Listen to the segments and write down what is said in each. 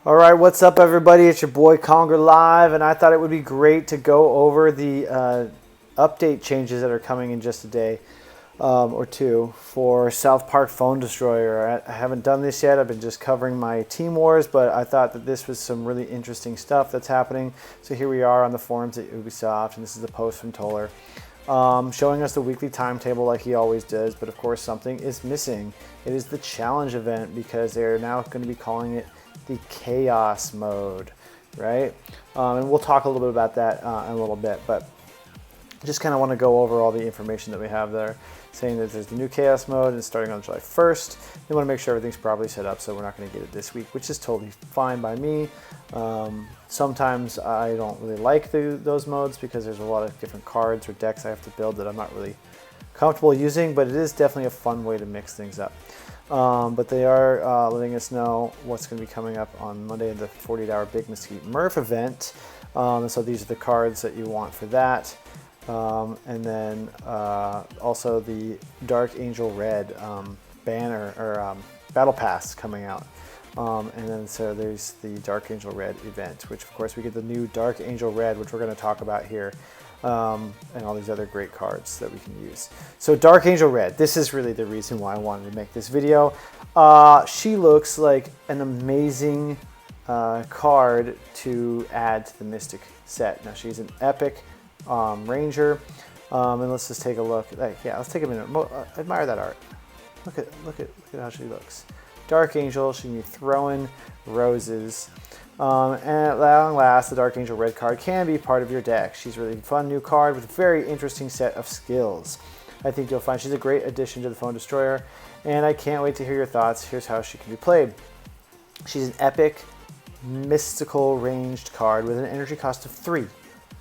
All right, what's up, everybody? It's your boy Conger Live, and I thought it would be great to go over the update changes that are coming in just a day or two for South Park Phone Destroyer. I haven't done this yet. I've been just covering my Team Wars, but I thought that this was some really interesting stuff that's happening. So here we are on the forums at Ubisoft, and this is the post from Toller. Showing us the weekly timetable like he always does, but of course something is missing. It is the challenge event, because they're now going to be calling it the chaos mode, right? And we'll talk a little bit about that in a little bit, but just kind of want to go over all the information that we have there, saying that there's the new chaos mode and starting on July 1st. They want to make sure everything's properly set up, so we're not going to get it this week, which is totally fine by me. Sometimes I don't really like those modes because there's a lot of different cards or decks I have to build that I'm not really comfortable using, but it is definitely a fun way to mix things up. But they are letting us know what's going to be coming up on Monday, the 48-hour Big Mesquite Murph event. So these are the cards that you want for that. And then also the Dark Angel Red banner or battle pass coming out. And then so there's the Dark Angel Red event, which of course we get the new Dark Angel Red, which we're going to talk about here. And all these other great cards that we can use. So Dark Angel Red, this is really the reason why I wanted to make this video. She looks like an amazing card to add to the Mystic set. Now she's an epic Ranger, and let's just take a look. Yeah, let's take a minute. Admire that art. Look at how she looks. Dark Angel, she can be throwing roses. And at long last, the Dark Angel Red card can be part of your deck. She's a really fun new card with a very interesting set of skills. I think you'll find she's a great addition to the Phone Destroyer, and I can't wait to hear your thoughts. Here's how she can be played. She's an epic, mystical ranged card with an energy cost of 3.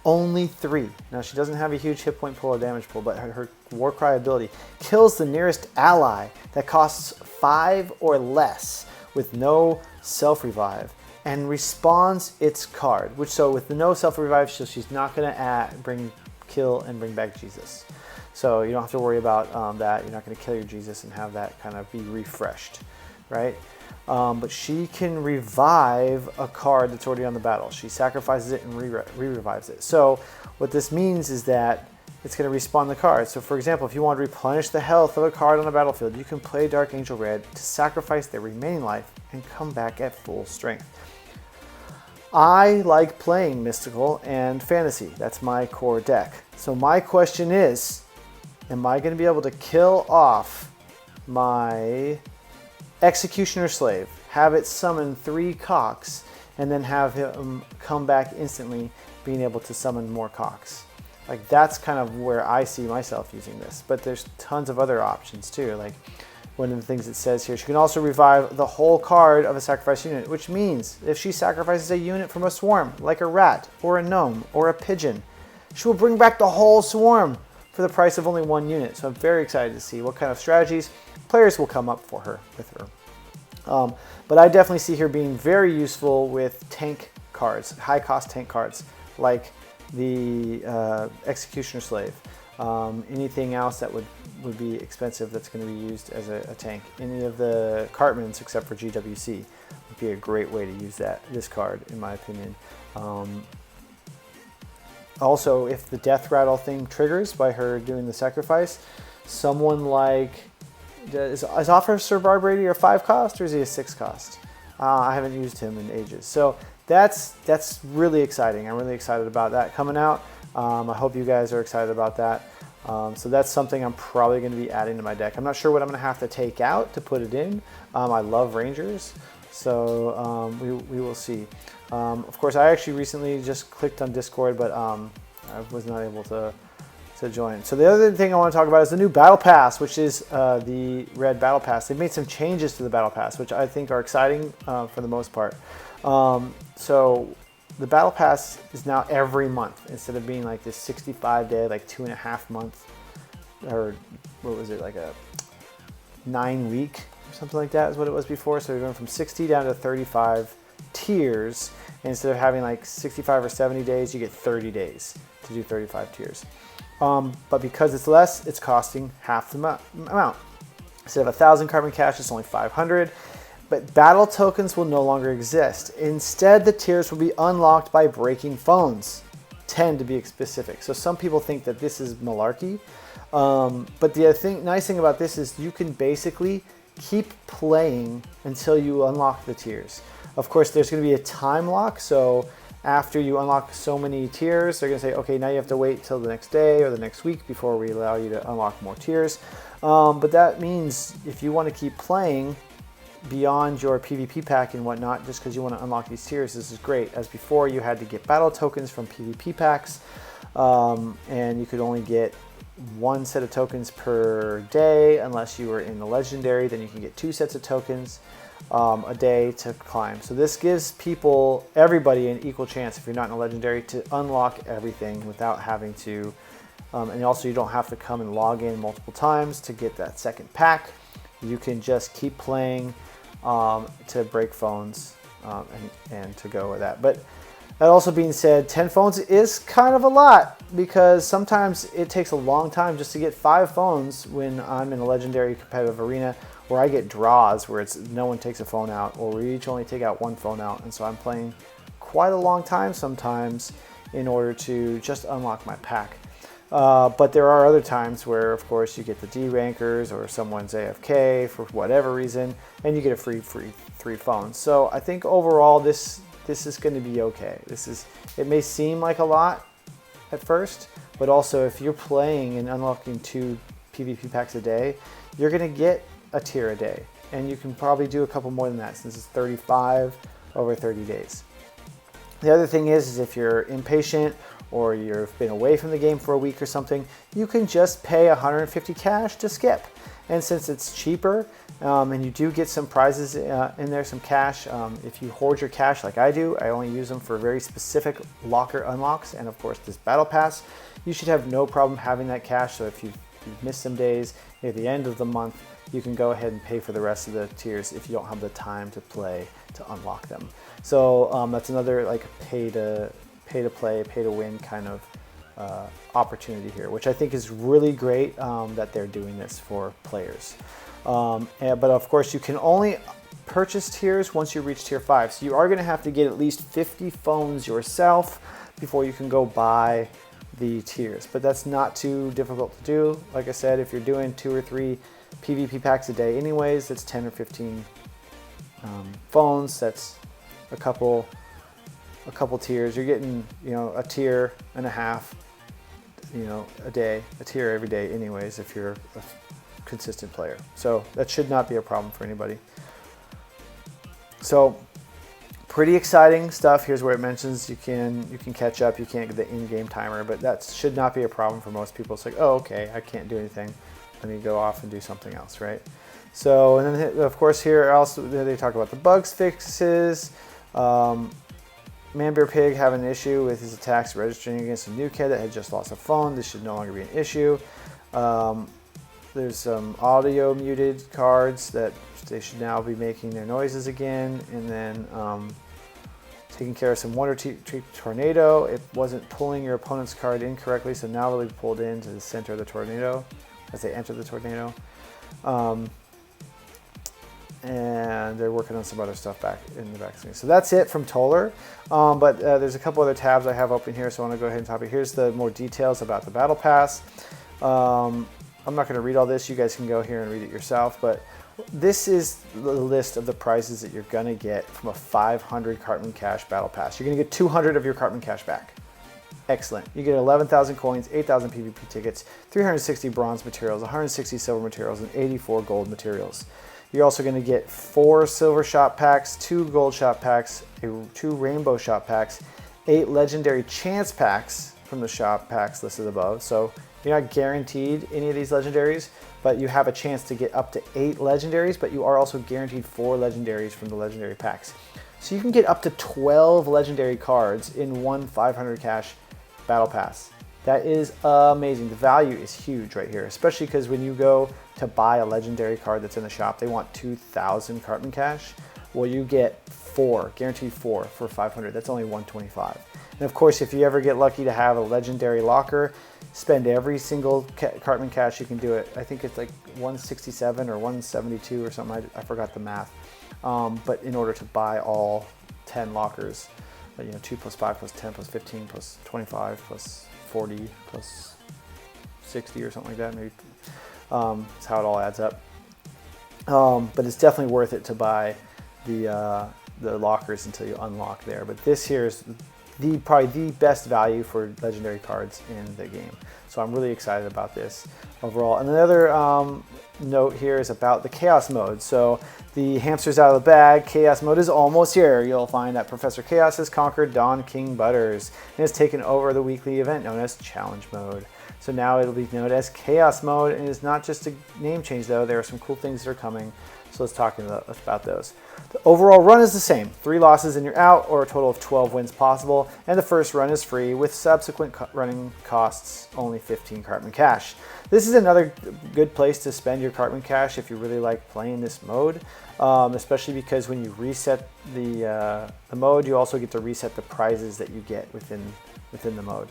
Only 3. Now, she doesn't have a huge hit point pool or damage pool, but her Warcry ability kills the nearest ally that costs 5 or less with no self-revive, and respawns its card, so with the no self-revive, she's not going to kill and bring back Jesus. So you don't have to worry about that. You're not going to kill your Jesus and have that kind of be refreshed, right? But she can revive a card that's already on the battle. She sacrifices it and re-revives it. So what this means is that it's going to respawn the card. So for example, if you want to replenish the health of a card on the battlefield, you can play Dark Angel Red to sacrifice their remaining life and come back at full strength. I like playing Mystical and Fantasy. That's my core deck. So my question is, am I going to be able to kill off my Executioner Slave, have it summon 3 cocks, and then have him come back instantly, being able to summon more cocks? Like, that's kind of where I see myself using this. But there's tons of other options too. Like, one of the things it says here, she can also revive the whole card of a sacrifice unit, which means if she sacrifices a unit from a swarm, like a rat or a gnome or a pigeon, she will bring back the whole swarm for the price of only 1 unit. So I'm very excited to see what kind of strategies players will come up with her. But I definitely see her being very useful with tank cards, high cost tank cards, like the Executioner Slave. Anything else that would be expensive that's going to be used as a tank. Any of the Cartmans except for GWC would be a great way to use this card, in my opinion. Also, if the Death Rattle thing triggers by her doing the sacrifice, someone like, is Officer Barbrady a 5 cost or is he a 6 cost? I haven't used him in ages. So that's really exciting. I'm really excited about that coming out. I hope you guys are excited about that. So that's something I'm probably going to be adding to my deck. I'm not sure what I'm going to have to take out to put it in. I love Rangers, so we will see. Of course, I actually recently just clicked on Discord, but I was not able to join. So the other thing I want to talk about is the new Battle Pass, which is the Red Battle Pass. They've made some changes to the Battle Pass, which I think are exciting for the most part. So the Battle Pass is now every month instead of being like this 65-day, like 2.5 month, or what was it, like a 9-week or something like that is what it was before. So we're going from 60 down to 35 tiers. And instead of having like 65 or 70 days, you get 30 days to do 35 tiers. But because it's less, it's costing half the amount. Instead of 1,000 carbon cash, it's only 500. But battle tokens will no longer exist. Instead, the tiers will be unlocked by breaking phones. 10 to be specific. So some people think that this is malarkey. But the nice thing about this is you can basically keep playing until you unlock the tiers. Of course, there's going to be a time lock. So after you unlock so many tiers, they're going to say, okay, now you have to wait till the next day or the next week before we allow you to unlock more tiers. But that means if you want to keep playing beyond your PvP pack and whatnot, just because you want to unlock these tiers, this is great. As before, you had to get battle tokens from PvP packs, and you could only get one set of tokens per day unless you were in the legendary. Then you can get 2 sets of tokens a day to climb. So this gives everybody an equal chance, if you're not in a legendary, to unlock everything without having to, and also you don't have to come and log in multiple times to get that second pack. You can just keep playing to break phones and to go with that. But that also being said, 10 phones is kind of a lot, because sometimes it takes a long time just to get 5 phones when I'm in a legendary competitive arena, where I get draws where no one takes a phone out, or we each only take out 1 phone out. And so I'm playing quite a long time sometimes in order to just unlock my pack. But there are other times where, of course, you get the D rankers or someone's AFK for whatever reason, and you get a free 3 phones. So I think overall this is going to be okay. It may seem like a lot at first, but also if you're playing and unlocking 2 PvP packs a day, you're going to get a tier a day, and you can probably do a couple more than that since it's 35 over 30 days. The other thing is if you're impatient or you've been away from the game for a week or something, you can just pay 150 cash to skip. And since it's cheaper, and you do get some prizes in there, some cash, if you hoard your cash like I do, I only use them for very specific locker unlocks, and of course this battle pass, you should have no problem having that cash. So if you've missed some days at the end of the month, you can go ahead and pay for the rest of the tiers if you don't have the time to play to unlock them. So that's another like pay to play, pay to win kind of opportunity here, which I think is really great that they're doing this for players. But of course, you can only purchase tiers once you reach tier 5. So you are going to have to get at least 50 phones yourself before you can go buy the tiers. But that's not too difficult to do. Like I said, if you're doing 2 or 3 PvP packs a day anyways, that's 10 or 15 phones. That's a couple tiers. You're getting, a tier and a half, a day, a tier every day anyways, if you're a consistent player. So that should not be a problem for anybody. So pretty exciting stuff. Here's where it mentions you can catch up. You can't get the in-game timer, but that should not be a problem for most people. It's like, oh, okay, I can't do anything. Let me go off and do something else, right? So, and then of course here also they talk about the bugs fixes. Manbear Pig having an issue with his attacks registering against a new kid that had just lost a phone. This should no longer be an issue. There's some audio muted cards that they should now be making their noises again. And then taking care of some Wonder Tree Tornado. It wasn't pulling your opponent's card incorrectly, so now they'll be pulled into the center of the tornado as they enter the tornado. And they're working on some other stuff back in the back screen. So that's it from Toller. But there's a couple other tabs I have open here, so I want to go ahead and top it. Here's the more details about the Battle Pass. I'm not going to read all this. You guys can go here and read it yourself. But this is the list of the prizes that you're going to get from a 500 Cartman Cash Battle Pass. You're going to get 200 of your Cartman Cash back. Excellent. You get 11,000 coins, 8,000 PvP tickets, 360 bronze materials, 160 silver materials, and 84 gold materials. You're also going to get 4 silver shop packs, 2 gold shop packs, 2 rainbow shop packs, 8 legendary chance packs from the shop packs listed above. So you're not guaranteed any of these legendaries, but you have a chance to get up to 8 legendaries, but you are also guaranteed 4 legendaries from the legendary packs. So you can get up to 12 legendary cards in one 500 cash battle pass. That is amazing. The value is huge right here, especially because when you go to buy a legendary card that's in the shop, they want 2,000 Cartman Cash. Well, you get 4, guaranteed 4 for 500. That's only 125. And of course, if you ever get lucky to have a legendary locker, spend every single Cartman cash you can do it. I think it's like 167 or 172 or something. I forgot the math. But in order to buy all 10 lockers, 2 plus 5 plus 10 plus 15 plus 25 plus 40 plus 60 or something like that, maybe. That's how it all adds up. But it's definitely worth it to buy the lockers until you unlock there. But this here is probably the best value for legendary cards in the game. So I'm really excited about this overall. And another note here is about the Chaos mode. So the hamster's out of the bag. Chaos mode is almost here. You'll find that Professor Chaos has conquered Don King Butters and has taken over the weekly event known as Challenge Mode. So now it'll be known as Chaos Mode, and it's not just a name change though. There are some cool things that are coming. So let's talk about those. The overall run is the same. 3 losses and you're out, or a total of 12 wins possible. And the first run is free, with subsequent running costs only 15 Cartman cash. This is another good place to spend your Cartman cash if you really like playing this mode, especially because when you reset the mode, you also get to reset the prizes that you get within the mode.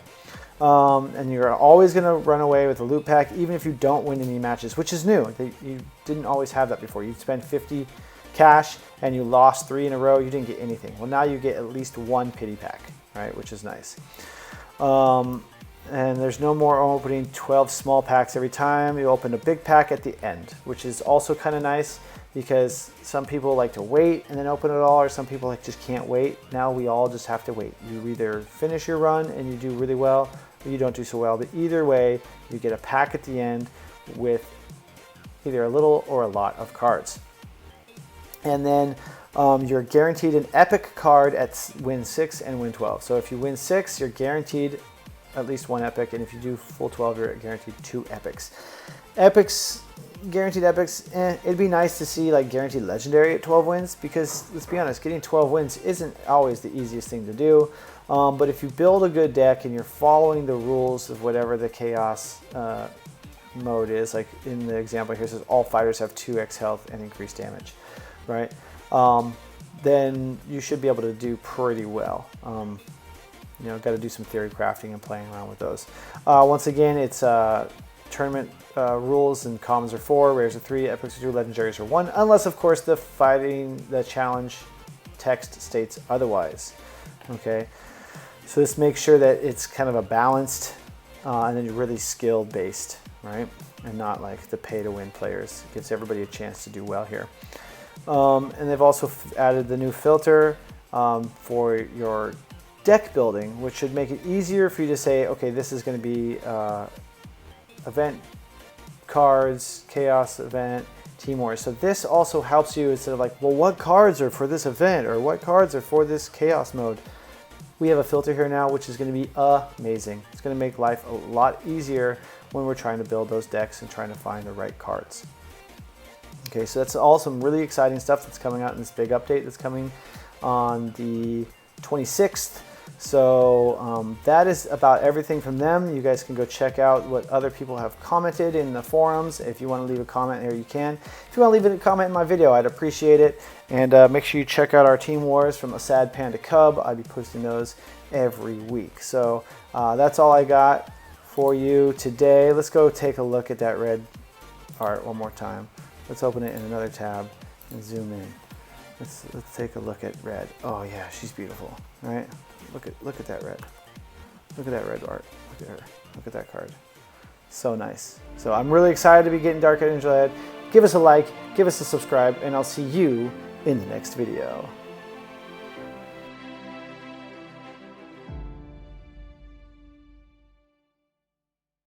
And you're always going to run away with a loot pack, even if you don't win any matches, which is new. You didn't always have that before. You'd spend 50 cash and you lost 3 in a row, you didn't get anything. Well, now you get at least 1 pity pack, right? Which is nice. And there's no more opening 12 small packs every time. You open a big pack at the end, which is also kind of nice because some people like to wait and then open it all, or some people just can't wait. Now we all just have to wait. You either finish your run and you do really well, or you don't do so well. But either way, you get a pack at the end with either a little or a lot of cards. And then you're guaranteed an epic card at win 6 and win 12. So if you win 6, you're guaranteed at least 1 epic, and if you do full 12, you're guaranteed 2 epics. Guaranteed epics, it'd be nice to see like guaranteed legendary at 12 wins, because let's be honest, getting 12 wins isn't always the easiest thing to do. But if you build a good deck and you're following the rules of whatever the chaos mode is, like in the example here, it says all fighters have 2x health and increased damage, right? Then you should be able to do pretty well. Got to do some theory crafting and playing around with those. Once again, it's tournament rules, and commons are 4, rares are 3, epics are 2, legendaries are 1, unless of course the challenge text states otherwise. Okay, so just make sure that it's kind of a balanced and then you're really skill based, right? And not like the pay to win players. It gives everybody a chance to do well here. And they've also added the new filter for your deck building, which should make it easier for you to say, okay, this is going to be event cards, chaos event, team wars. So this also helps you instead of like, well, what cards are for this event or what cards are for this chaos mode? We have a filter here now, which is going to be amazing. It's going to make life a lot easier when we're trying to build those decks and trying to find the right cards. Okay, so that's all some really exciting stuff that's coming out in this big update that's coming on the 26th. So that is about everything from them. You guys can go check out what other people have commented in the forums. If you want to leave a comment here, you can. If you want to leave a comment in my video, I'd appreciate it. And make sure you check out our Team Wars from a Sad Panda Cub. I'll be posting those every week. So that's all I got for you today. Let's go take a look at that red art one more time. Let's open it in another tab and zoom in. Let's take a look at red. Oh yeah, she's beautiful, right? Look at that red. Look at that red art. Look at her. Look at that card. So nice. So I'm really excited to be getting Dark Angel Head. Give us a like, give us a subscribe, and I'll see you in the next video.